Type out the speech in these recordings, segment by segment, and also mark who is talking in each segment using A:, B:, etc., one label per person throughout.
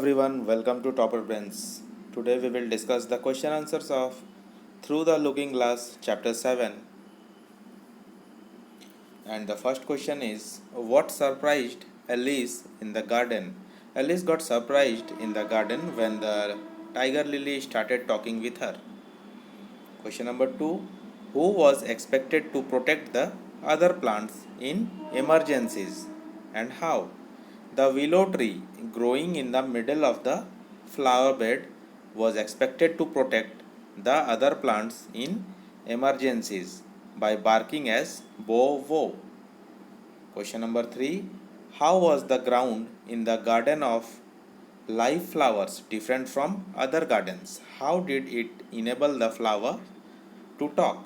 A: everyone, welcome to Topper Brains. Today we will discuss the question answers of Through the Looking Glass chapter 7. And the first question is, what surprised Alice in the garden? Alice got surprised in the garden when the tiger lily started talking with her. Question number 2, who was expected to protect the other plants in emergencies and how? The willow tree growing in the middle of the flower bed was expected to protect the other plants in emergencies by barking as bow wow. Question number 3, how was the ground in the garden of live flowers different from other gardens? How did it enable the flower to talk?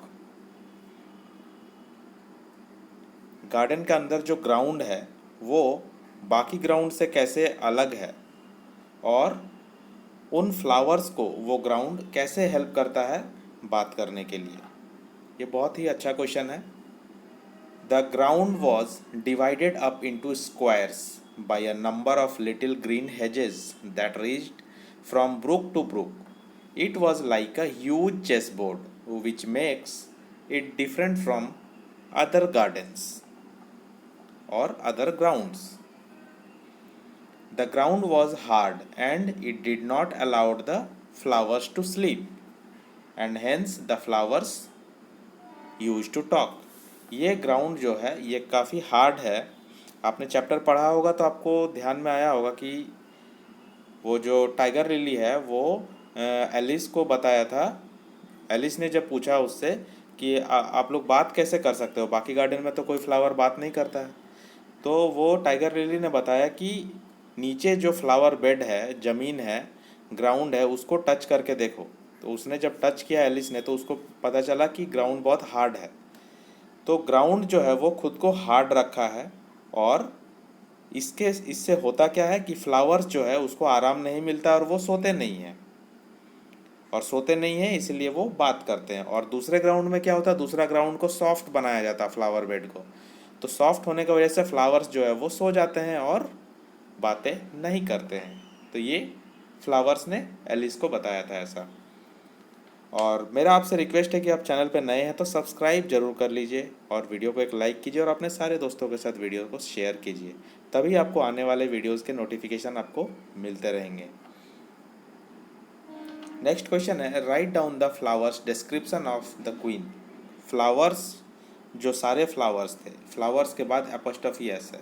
A: Garden के अंदर जो ground है वो बाकी ground से कैसे अलग है और उन फ्लावर्स को वो ग्राउंड कैसे हेल्प करता है बात करने के लिए। ये बहुत ही अच्छा क्वेश्चन है। The ground was divided up into squares by a number of little green hedges that reached from brook to brook. It was like a huge chess board which makes it different from other gardens or other grounds. The ground was hard and it did not allow the flowers to sleep and hence the flowers used to talk. ये ground जो है ये काफ़ी hard है। आपने chapter पढ़ा होगा तो आपको ध्यान में आया होगा कि वो जो टाइगर लिली है वो एलिस को बताया था। एलिस ने जब पूछा उससे कि आप लोग बात कैसे कर सकते हो, बाकी गार्डन में तो कोई फ्लावर बात नहीं करता है, तो वो टाइगर लिली ने बताया कि नीचे जो फ्लावर बेड है, ज़मीन है, ग्राउंड है, उसको टच करके देखो। तो उसने जब टच किया एलिस ने तो उसको पता चला कि ग्राउंड बहुत हार्ड है। तो ग्राउंड जो है वो खुद को हार्ड रखा है और इससे होता क्या है कि फ्लावर्स जो है उसको आराम नहीं मिलता और वो सोते नहीं हैं, और सोते नहीं हैं इसलिए वो बात करते हैं। और दूसरे ग्राउंड में क्या होता है, दूसरा ग्राउंड को सॉफ्ट बनाया जाता है फ्लावर बेड को, तो सॉफ्ट होने की वजह से फ्लावर्स जो है वो सो जाते हैं और बातें नहीं करते हैं। तो ये फ्लावर्स ने एलिस को बताया था ऐसा। और मेरा आपसे रिक्वेस्ट है कि आप चैनल पे नए हैं तो सब्सक्राइब जरूर कर लीजिए और वीडियो को एक लाइक कीजिए और अपने सारे दोस्तों के साथ वीडियो को शेयर कीजिए, तभी आपको आने वाले वीडियोज़ के नोटिफिकेशन आपको मिलते रहेंगे। नेक्स्ट क्वेश्चन है, write down the flowers description of the queen. Flowers जो सारे फ्लावर्स थे, फ्लावर्स के बाद एपोस्ट्रोफी एस है,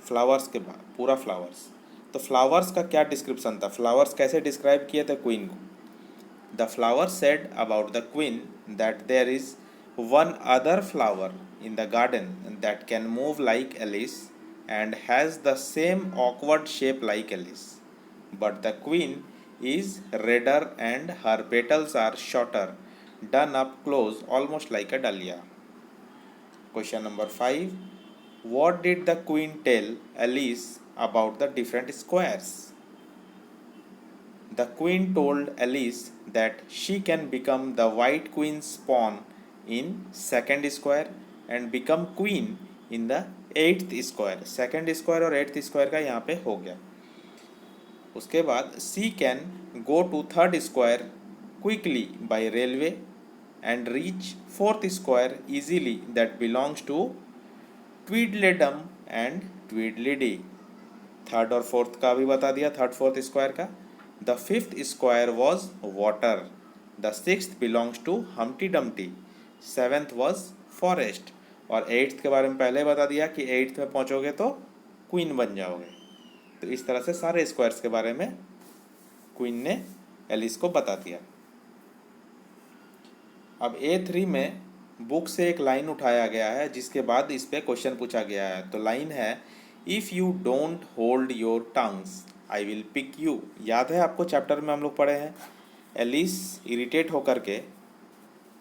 A: फ्लावर्स के बाद पूरा फ्लावर्स, तो फ्लावर्स का क्या डिस्क्रिप्शन था, फ्लावर्स कैसे डिस्क्राइब किए थे क्वीन को. The flower said about the queen that there is one other flower in the garden that can move like Alice and has the same awkward shape like Alice, but the queen is redder and her petals are shorter, done up close almost like a dahlia. Question number 5. What did the queen tell Alice about the different squares? The queen told Alice that she can become the white queen's pawn in second square and become queen in the eighth square. Second square और eighth square का यहाँ पे हो गया। उसके बाद she can go to third square quickly by railway and reach fourth square easily that belongs to Tweedledum and Tweedledee. Third और fourth का भी बता दिया, थर्ड फोर्थ स्क्वायर का. The fifth square was water. The sixth belongs to Humpty Dumpty. Seventh was forest. और eighth के बारे में पहले बता दिया कि एट्थ में पहुंचोगे तो क्वीन बन जाओगे. तो इस तरह से सारे स्क्वायर्स के बारे में क्वीन ने एलिस को बता दिया. अब A3 में बुक से एक लाइन उठाया गया है जिसके बाद इस पे क्वेश्चन पूछा गया है. तो लाइन है, if you don't hold your tongues I will pick you. याद है आपको, चैप्टर में हम लोग पढ़े हैं. एलिस इरिटेट होकर के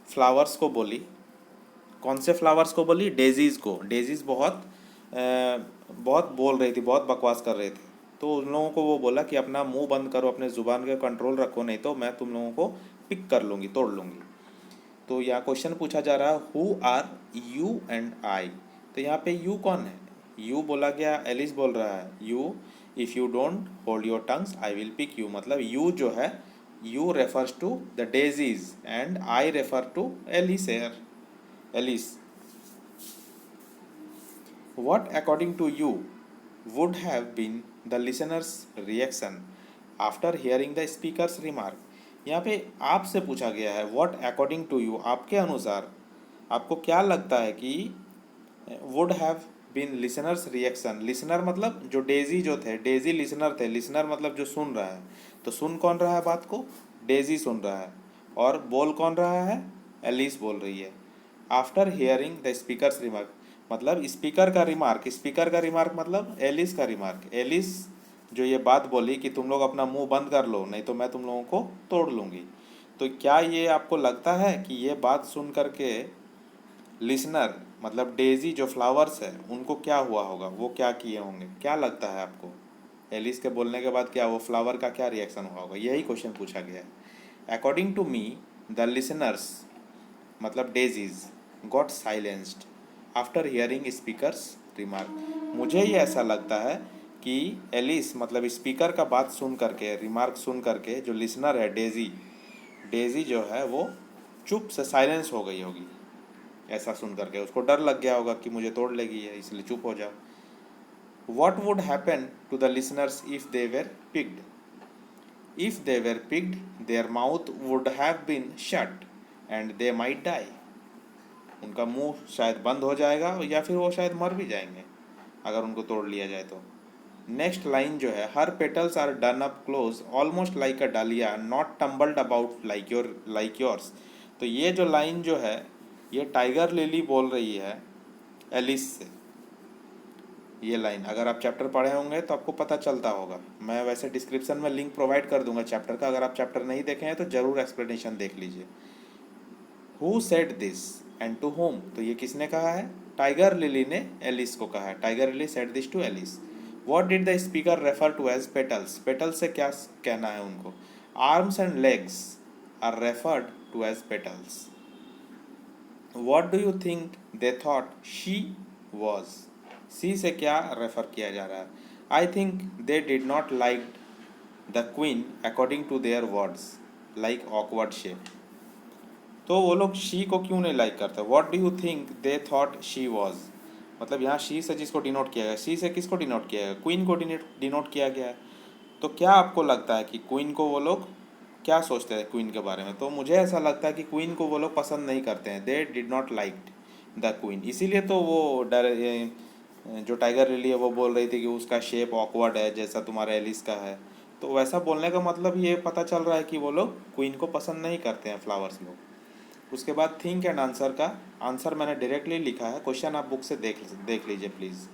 A: फ्लावर्स को बोली. कौन से फ्लावर्स को बोली? डेजीज़ को. डेजीज़ बहुत बोल रही थी, बहुत बकवास कर रहे थे. तो उन लोगों को वो बोला कि अपना मुंह बंद करो, अपने ज़ुबान का कंट्रोल रखो, नहीं तो मैं तुम लोगों को पिक कर लूँगी, तोड़ लूँगी. तो यहाँ क्वेश्चन पूछा जा रहा है, who are you and I. तो यहाँ पे यू कौन है? यू बोला गया, एलिस बोल रहा है you. If you don't hold your tongues I will pick you, मतलब यू जो है, you refers to the daisies and I refer to Alice uh, Alice. What, according to you, would have been the listener's reaction after hearing the speaker's remark? यहाँ पे आपसे पूछा गया है what according to you, आपके अनुसार आपको क्या लगता है कि would have been listener's reaction. listener मतलब जो डेजी जो थे, डेजी listener थे, listener मतलब जो सुन रहा है. तो सुन कौन रहा है बात को? डेजी सुन रहा है. और बोल कौन रहा है? एलिस बोल रही है. After hearing the speakers remark, मतलब स्पीकर का रिमार्क मतलब एलिस का रिमार्क. एलिस जो ये बात बोली कि तुम लोग अपना मुंह बंद कर लो नहीं तो मैं तुम लोगों को तोड़ लूँगी. तो क्या ये आपको लगता है कि ये बात सुन करके लिसनर मतलब डेजी जो फ्लावर्स है उनको क्या हुआ होगा, वो क्या किए होंगे, क्या लगता है आपको? एलिस के बोलने के बाद क्या वो फ्लावर का क्या रिएक्शन हुआ होगा, यही क्वेश्चन पूछा गया है. According to me the listeners मतलब daisies got silenced after hearing speakers remark. मुझे ये ऐसा लगता है कि एलिस मतलब स्पीकर का बात सुन करके, रिमार्क सुन करके जो लिसनर है डेजी, डेजी जो है वो चुप से साइलेंस हो गई होगी. ऐसा सुन करके उसको डर लग गया होगा कि मुझे तोड़ लेगी है, इसलिए चुप हो जाओ. What would happen to the listeners if they were picked? If they were picked their mouth would have been shut and they might die. उनका मुंह शायद बंद हो जाएगा या फिर वो शायद मर भी जाएंगे अगर उनको तोड़ लिया जाए तो. नेक्स्ट लाइन जो है, her petals are done up close almost like a dahlia not tumbled about like yours. तो ये जो लाइन जो है ये टाइगर लिली बोल रही है एलिस से. ये लाइन अगर आप चैप्टर पढ़े होंगे तो आपको पता चलता होगा. मैं वैसे डिस्क्रिप्शन में लिंक प्रोवाइड कर दूंगा चैप्टर का, अगर आप चैप्टर नहीं देखे हैं तो ज़रूर एक्सप्लेनेशन देख लीजिए. Who said this and to whom, तो ये किसने कहा है? टाइगर लिली ने एलिस को कहा है. Tiger lily said this to Alice. What did the speaker refer to as petals? Petals से क्या कहना है उनको? Arms and legs are referred to as petals. What do you think they thought she was? She से क्या refer किया जा रहा है? I think they did not like the queen according to their words like awkward shape. तो वो लोग she को क्यों नहीं लाइक करते? What do you think they thought she was, मतलब यहाँ शी से जिसको डिनोट किया गया, शी से किसको डिनोट किया गया? क्वीन को डिनोट किया गया है. तो क्या आपको लगता है कि क्वीन को वो लोग क्या सोचते हैं क्वीन के बारे में? तो मुझे ऐसा लगता है कि क्वीन को वो लोग पसंद नहीं करते हैं. दे did not like the queen. इसीलिए तो वो जो टाइगर लिली है वो बोल रही थी कि उसका शेप ऑकवर्ड है जैसा तुम्हारा एलिस का है. तो वैसा बोलने का मतलब ये पता चल रहा है कि वो लोग क्वीन को पसंद नहीं करते हैं फ्लावर्स लोग. उसके बाद थिंक एंड आंसर का आंसर मैंने डायरेक्टली लिखा है, क्वेश्चन आप बुक से देख लीजिए please.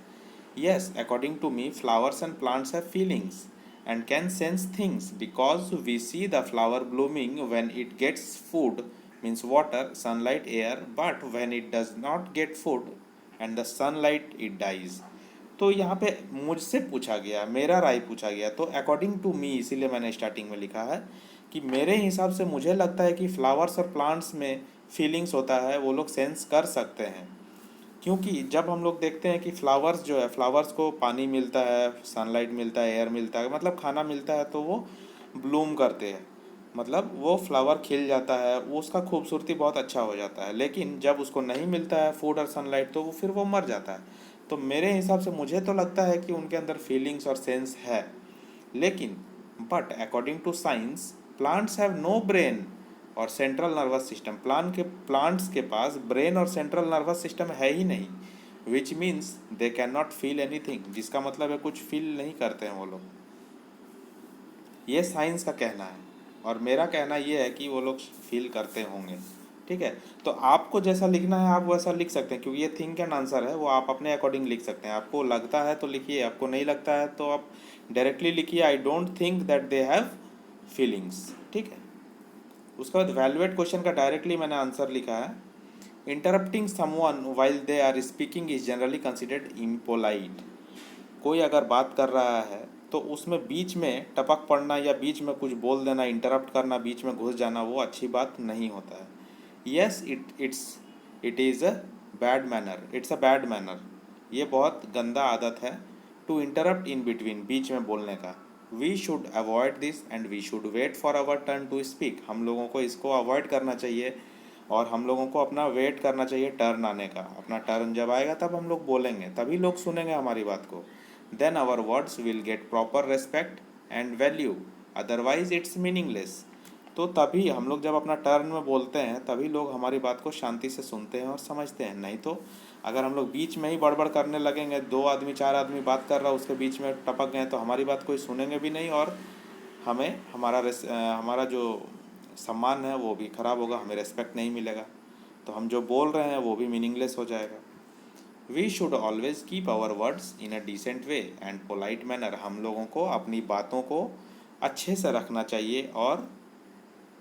A: Yes, according to me flowers and plants have feelings and can sense things because we see the flower blooming when it gets food, means water, sunlight, air, but when it does not get food and the sunlight it dies. तो यहाँ पे मुझसे पूछा गया, मेरा राय पूछा गया, तो अकॉर्डिंग टू मी इसीलिए मैंने स्टार्टिंग में लिखा है कि मेरे हिसाब से मुझे लगता है कि फ्लावर्स और प्लांट्स में फीलिंग्स होता है, वो लोग सेंस कर सकते हैं. क्योंकि जब हम लोग देखते हैं कि फ्लावर्स जो है, फ्लावर्स को पानी मिलता है, सनलाइट मिलता है, एयर मिलता है, मतलब खाना मिलता है, तो वो ब्लूम करते हैं, मतलब वो फ्लावर खिल जाता है, वो उसका खूबसूरती बहुत अच्छा हो जाता है. लेकिन जब उसको नहीं मिलता है फूड और सनलाइट तो वो फिर वो मर जाता है. तो मेरे हिसाब से मुझे तो लगता है कि उनके अंदर फीलिंग्स और सेंस है. लेकिन but according to science plants have no brain और सेंट्रल नर्वस सिस्टम. प्लांट्स के पास ब्रेन और सेंट्रल नर्वस सिस्टम है ही नहीं, which means they can not feel anything, जिसका मतलब है कुछ फील नहीं करते हैं वो लोग. ये साइंस का कहना है और मेरा कहना ये है कि वो लोग फील करते होंगे. ठीक है, तो आपको जैसा लिखना है आप वैसा लिख सकते हैं, क्योंकि ये थिंक एंड आंसर है, वो आप अपने अकॉर्डिंग लिख सकते हैं. आपको लगता है तो लिखिए, आपको नहीं लगता है तो आप डायरेक्टली लिखिए I don't think that they have feelings. ठीक है, उसके बाद वैल्यूएट क्वेश्चन का डायरेक्टली मैंने आंसर लिखा है. Interrupting someone while they are speaking is generally considered impolite. कोई अगर बात कर रहा है तो उसमें बीच में टपक पड़ना या बीच में कुछ बोल देना, इंटरप्ट करना, बीच में घुस जाना, वो अच्छी बात नहीं होता है. Yes, it is a bad manner, it's a bad manner. ये बहुत गंदा आदत है. टू इंटरप्ट इन बिटवीन, बीच में बोलने का। We should avoid this and we should wait for our turn to speak, हम लोगों को इसको अवॉइड करना चाहिए और हम लोगों को अपना वेट करना चाहिए टर्न आने का। अपना टर्न जब आएगा तब हम लोग बोलेंगे, तभी लोग सुनेंगे हमारी बात को। Then our words will get proper respect and value, otherwise it's meaningless. तो तभी हम लोग जब अपना टर्न में बोलते हैं तभी लोग हमारी बात को शांति से सुनते हैं और समझते हैं। नहीं तो अगर हम लोग बीच में ही बड़बड़ करने लगेंगे, 2 आदमी 4 आदमी बात कर रहा है उसके बीच में टपक गए, तो हमारी बात कोई सुनेंगे भी नहीं और हमें हमारा जो सम्मान है वो भी खराब होगा, हमें रेस्पेक्ट नहीं मिलेगा, तो हम जो बोल रहे हैं वो भी मीनिंगलेस हो जाएगा। We should always keep our words in a decent way and polite manner, हम लोगों को अपनी बातों को अच्छे से रखना चाहिए और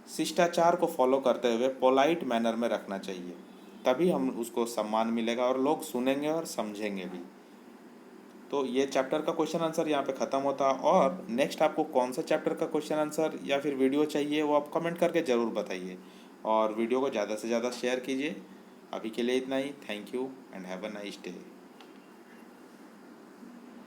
A: शिष्टाचार को फॉलो करते हुए पोलाइट मैनर में रखना चाहिए, तभी हम उसको सम्मान मिलेगा और लोग सुनेंगे और समझेंगे भी। तो ये चैप्टर का क्वेश्चन आंसर यहाँ पे ख़त्म होता है। और नेक्स्ट आपको कौन सा चैप्टर का क्वेश्चन आंसर या फिर वीडियो चाहिए वो आप कमेंट करके ज़रूर बताइए और वीडियो को ज़्यादा से ज़्यादा शेयर कीजिए। अभी के लिए इतना ही। Thank you and have a nice day.